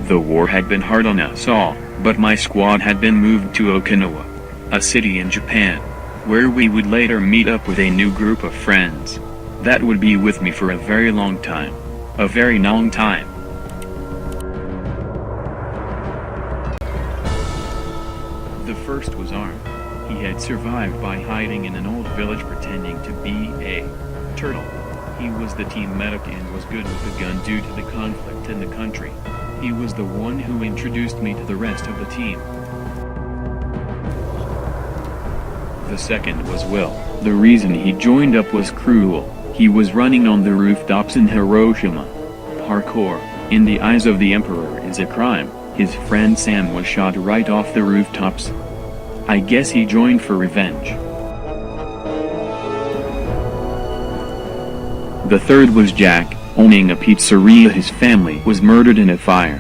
The war had been hard on us all, but my squad had been moved to Okinawa, a city in Japan, where we would later meet up with a new group of friends that would be with me for a very long time. A very long time. The first was armed. He had survived by hiding in an old village pretending to be a turtle. He was the team medic and was good with a gun due to the conflict in the country. He was the one who introduced me to the rest of the team. The second was Will. The reason he joined up was cruel. He was running on the rooftops in Hiroshima. Parkour, in the eyes of the Emperor, is a crime. His friend Sam was shot right off the rooftops. I guess he joined for revenge. The third was Jack, owning a pizzeria. His family was murdered in a fire.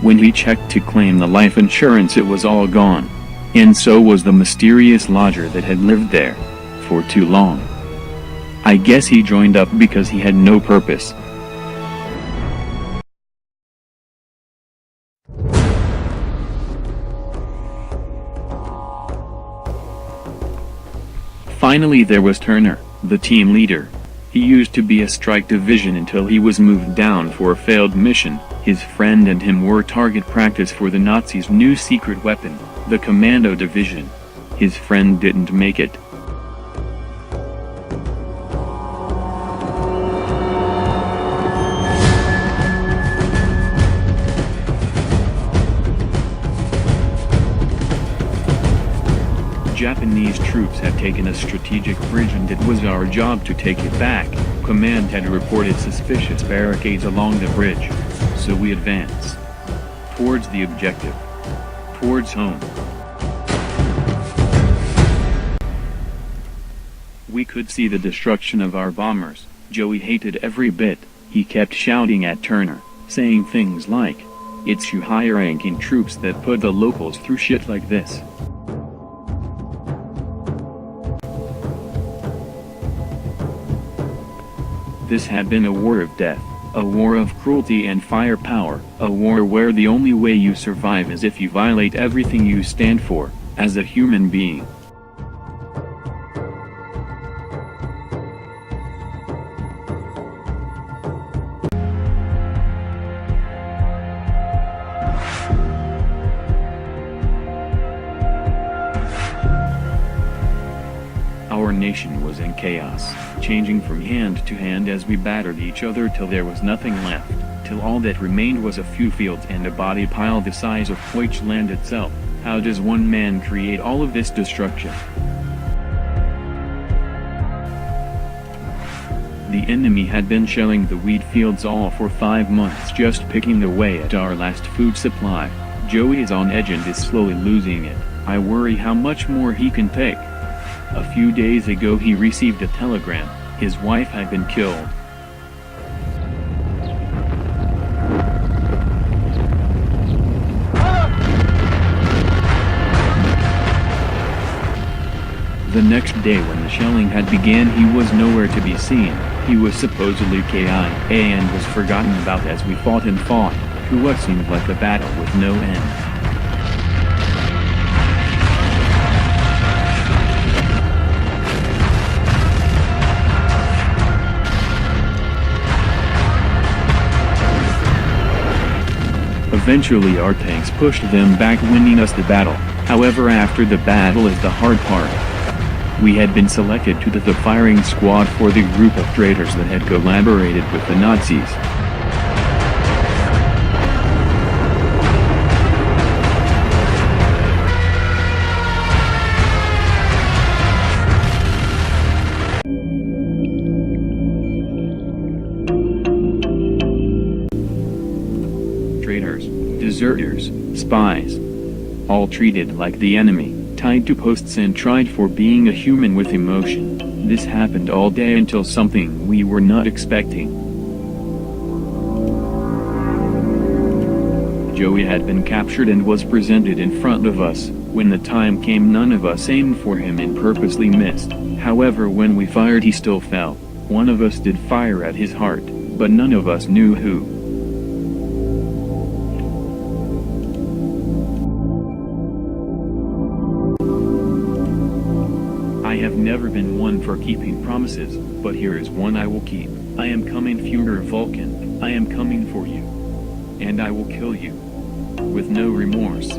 When he checked to claim the life insurance, it was all gone. And so was the mysterious lodger that had lived there for too long. I guess he joined up because he had no purpose. Finally there was Turner, the team leader. He used to be a strike division until he was moved down for a failed mission. His friend and him were target practice for the Nazis' new secret weapon, the Commando Division. His friend didn't make it. Japanese troops had taken a strategic bridge and it was our job to take it back. Command had reported suspicious barricades along the bridge, so we advanced towards the objective, towards home. We could see the destruction of our bombers. Joey hated every bit. He kept shouting at Turner, saying things like, "It's you high-ranking troops that put the locals through shit like this." This had been a war of death, a war of cruelty and firepower, a war where the only way you survive is if you violate everything you stand for, as a human being. Our nation was in chaos, changing from hand to hand as we battered each other till there was nothing left, till all that remained was a few fields and a body pile the size of Deutschland itself. How does one man create all of this destruction? The enemy had been shelling the wheat fields all for 5 months, just picking away at our last food supply. Joey is on edge and is slowly losing it. I worry how much more he can take. A few days ago he received a telegram. His wife had been killed. The next day when the shelling had began, he was nowhere to be seen. He was supposedly KIA and was forgotten about as we fought and fought, to what seemed like a battle with no end. Eventually our tanks pushed them back, winning us the battle. However, after the battle is the hard part. We had been selected to the firing squad for the group of traitors that had collaborated with the Nazis. Traitors, deserters, spies, all treated like the enemy, tied to posts and tried for being a human with emotion. This happened all day until something we were not expecting. Joey had been captured and was presented in front of us. When the time came, none of us aimed for him and purposely missed. However, when we fired, he still fell. One of us did fire at his heart, but none of us knew who. I have never been one for keeping promises, but here is one I will keep. I am coming, Führer Vulcan. I am coming for you. And I will kill you. With no remorse.